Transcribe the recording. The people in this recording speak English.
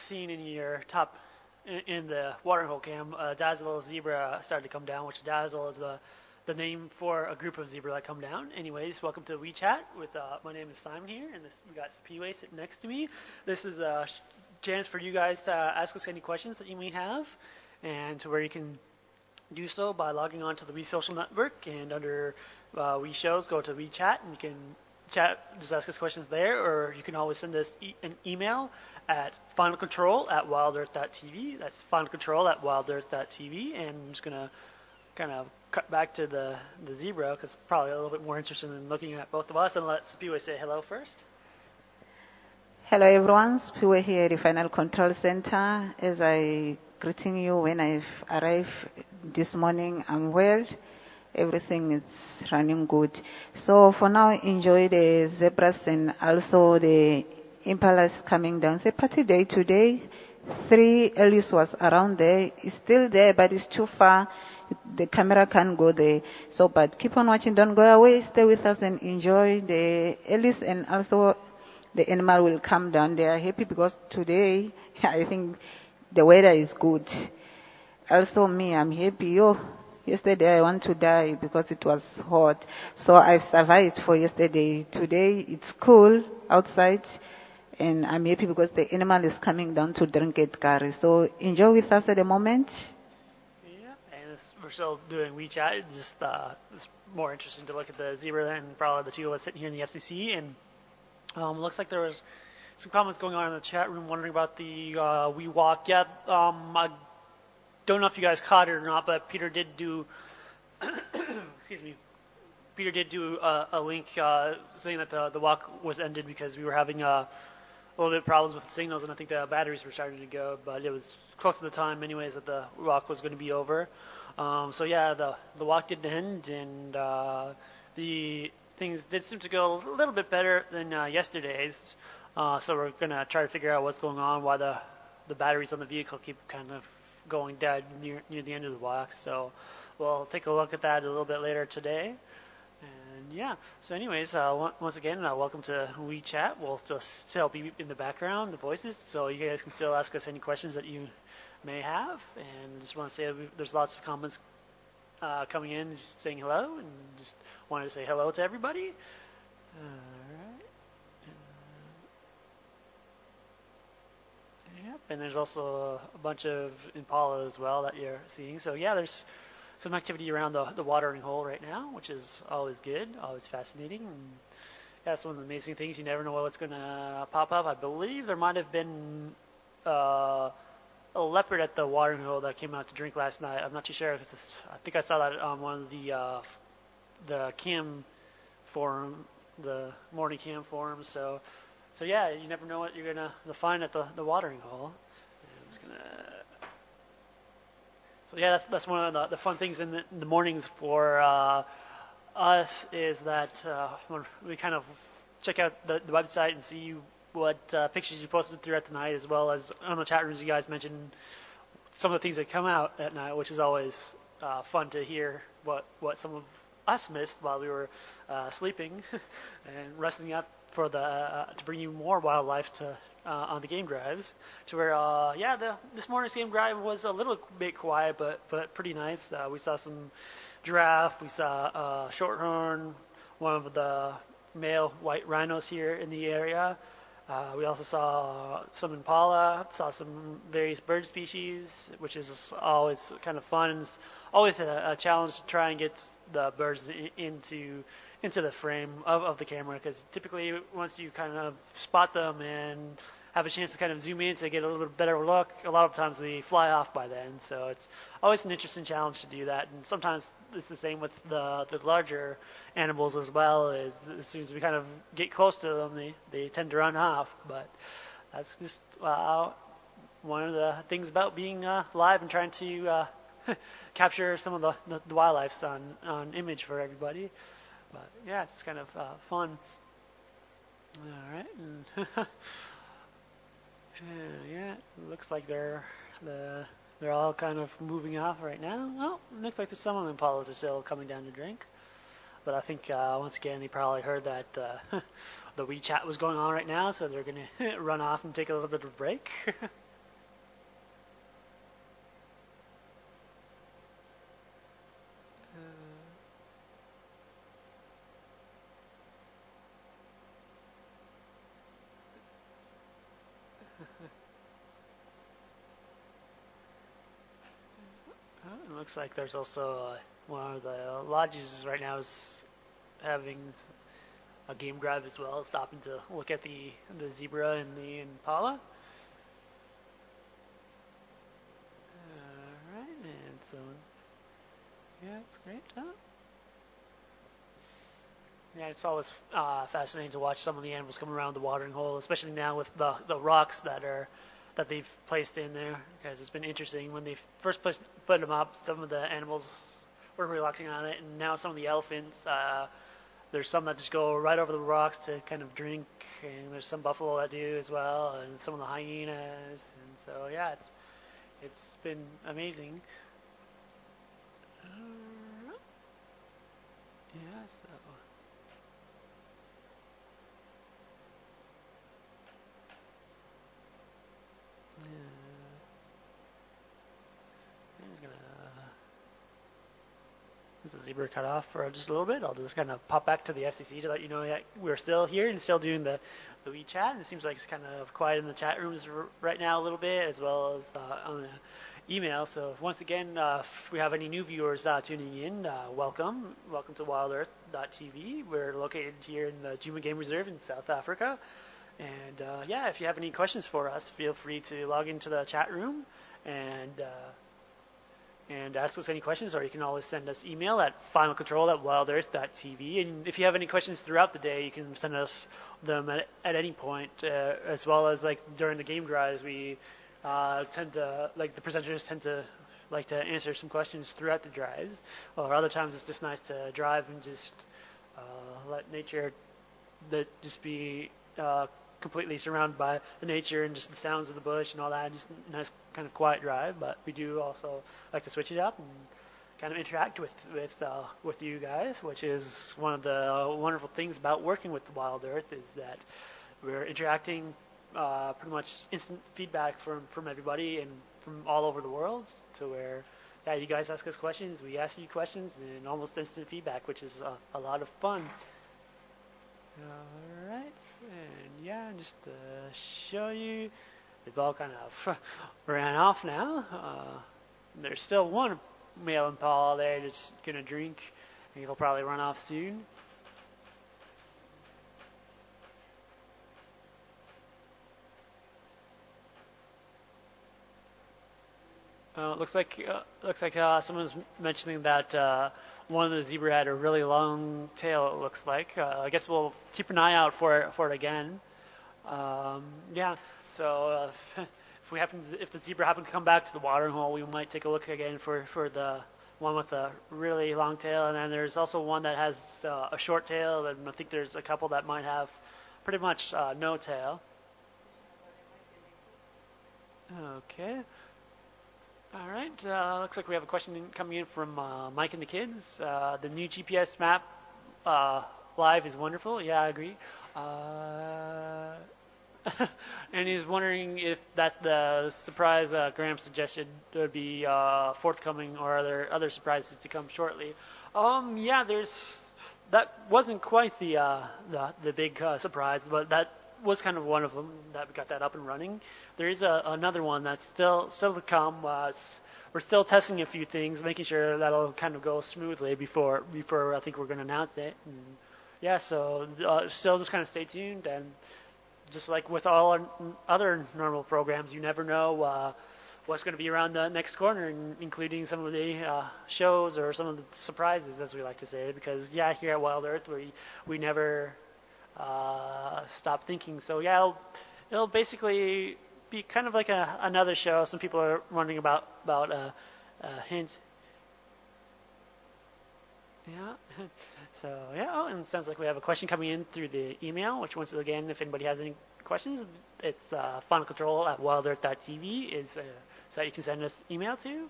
seen in your top in the watering hole cam, dazzle zebra started to come down, which dazzle is the name for a group of zebra that come down. Anyways, welcome to WeChat with my name is Simon here, and we got P-Way sitting next to me. This is a chance for you guys to ask us any questions that you may have, and to where you can do so by logging on to the We Social Network, and under We Shows, go to WeChat, and you can chat, just ask us questions there, or you can always send us an email at finalcontrol@wildearth.tv. That's finalcontrol@wildearth.tv, and I'm just gonna kind of cut back to the zebra because probably a little bit more interested in looking at both of us, and let Spiwe say hello first. Hello everyone, Spiwe here at the Final Control Center. As I greeting you when I've arrived this morning, I'm well. Everything is running good. So for now, enjoy the zebras and also the impalas coming down. It's a party day today. 3 Ellis was around there. It's still there, but it's too far. The camera can't go there. So, but keep on watching. Don't go away. Stay with us and enjoy the Ellis, and also the animal will come down. They are happy because today, I think the weather is good. Also me, I'm happy. Yesterday I want to die because it was hot. So I've survived for yesterday. Today it's cool outside, and I'm happy because the animal is coming down to drink at curry. So enjoy with us at the moment. Yeah, and we're still doing WeChat. It's more interesting to look at the zebra and probably the two of us sitting here in the FCC. And looks like there was some comments going on in the chat room wondering about the We Walk. Yeah, I don't know if you guys caught it or not, but Peter did do excuse me. Peter did do a link saying that the walk was ended because we were having a little bit of problems with the signals, and I think the batteries were starting to go. But it was close to the time, anyways, that the walk was going to be over. So yeah, the walk did end, and the things did seem to go a little bit better than yesterday's. So we're going to try to figure out what's going on, why the batteries on the vehicle keep kind of going dead near the end of the walk. So we'll take a look at that a little bit later today. And yeah, so anyways, once again, welcome to WeChat. We'll still be in the background, the voices, so you guys can still ask us any questions that you may have. And just want to say there's lots of comments coming in just saying hello, and just wanted to say hello to everybody. Alright. Yep, and there's also a bunch of Impala as well that you're seeing. So yeah, there's some activity around the watering hole right now, which is always good, always fascinating. And yeah, that's one of the amazing things. You never know what's going to pop up. I believe there might have been a leopard at the watering hole that came out to drink last night. I'm not too sure because I think I saw that on one of the cam forum, the morning cam forum. So yeah, you never know what you're gonna find at the watering hole. I'm just gonna. So yeah, that's one of the fun things in the mornings for us is that when we kind of check out the website and see what pictures you posted throughout the night, as well as on the chat rooms you guys mentioned some of the things that come out at night, which is always fun to hear what some of us missed while we were sleeping and resting up for to bring you more wildlife to on the game drives. To where this morning's game drive was a little bit quiet, but pretty nice. We saw some giraffe, we saw shorthorn, one of the male white rhinos here in the area. We also saw some impala, saw some various bird species, which is always kind of fun. It's always a challenge to try and get the birds into the frame of the camera, because typically once you kind of spot them and have a chance to kind of zoom in to get a little bit better look, a lot of times they fly off by then. So it's always an interesting challenge to do that. And sometimes it's the same with the larger animals as well. As soon as we kind of get close to them, they tend to run off. But that's just one of the things about being live and trying to capture some of the wildlife on image for everybody. But yeah, it's kind of fun. All right. Yeah, it looks like they're all kind of moving off right now. Well, it looks like some of the impalas are still coming down to drink. But I think once again they probably heard that the WeChat was going on right now, so they're going to run off and take a little bit of a break. Looks like there's also one of the lodges right now is having a game drive as well, stopping to look at the zebra and the impala. All right, and so yeah, it's great. Huh? Yeah, it's always fascinating to watch some of the animals come around the watering hole, especially now with the rocks that they've placed in there. Because it's been interesting when they first put them up. Some of the animals were relaxing on it, and now some of the elephants. There's some that just go right over the rocks to kind of drink, and there's some buffalo that do as well, and some of the hyenas. And so yeah, it's been amazing. Yeah, so. Yeah. I'm just gonna. This is zebra cut off for just a little bit. I'll just kind of pop back to the FCC to let you know that we're still here and still doing the WeChat. And it seems like it's kind of quiet in the chat rooms right now a little bit, as well as on the email. So once again, if we have any new viewers tuning in, welcome. Welcome to WildEarth.tv. We're located here in the Juma Game Reserve in South Africa. And yeah, if you have any questions for us, feel free to log into the chat room and ask us any questions, or you can always send us email at finalcontrol@wildearth.tv. And if you have any questions throughout the day, you can send us them at any point, as well as like during the game drives, we tend to, like the presenters tend to like to answer some questions throughout the drives, or other times it's just nice to drive and just let nature just be completely surrounded by the nature and just the sounds of the bush and all that. Just a nice kind of quiet drive. But we do also like to switch it up and kind of interact with you guys, which is one of the wonderful things about working with Wild Earth is that we're interacting pretty much instant feedback from everybody and from all over the world, to where yeah, you guys ask us questions, we ask you questions, and almost instant feedback, which is a lot of fun. Alright, and yeah, just to show you, they've all kind of ran off now. There's still one male impala there that's going to drink, and he'll probably run off soon. Looks like someone's mentioning that one of the zebra had a really long tail. It looks like. I guess we'll keep an eye out for it again. Yeah. So if the zebra happens to come back to the watering hole, we might take a look again for the one with a really long tail. And then there's also one that has a short tail, and I think there's a couple that might have pretty much no tail. Okay. All right. Looks like we have a question coming in from Mike and the kids. The new GPS map live is wonderful. Yeah, I agree. And he's wondering if that's the surprise Graham suggested would be forthcoming, or are there other surprises to come shortly? Yeah, that wasn't quite the big surprise, but that was kind of one of them that we got that up and running. There is another one that's still to come. We're still testing a few things, making sure that'll kind of go smoothly before I think we're going to announce it. And yeah, so still just kind of stay tuned, and just like with all our other normal programs, you never know what's going to be around the next corner, including some of the shows or some of the surprises, as we like to say. Because yeah, here at Wild Earth, we never stop thinking. So yeah, it'll basically be kind of like another show. Some people are wondering about hints. Yeah. So yeah, and it sounds like we have a question coming in through the email. Which once again, if anybody has any questions, it's finalcontrol@wildearth.tv is so you can send us email to.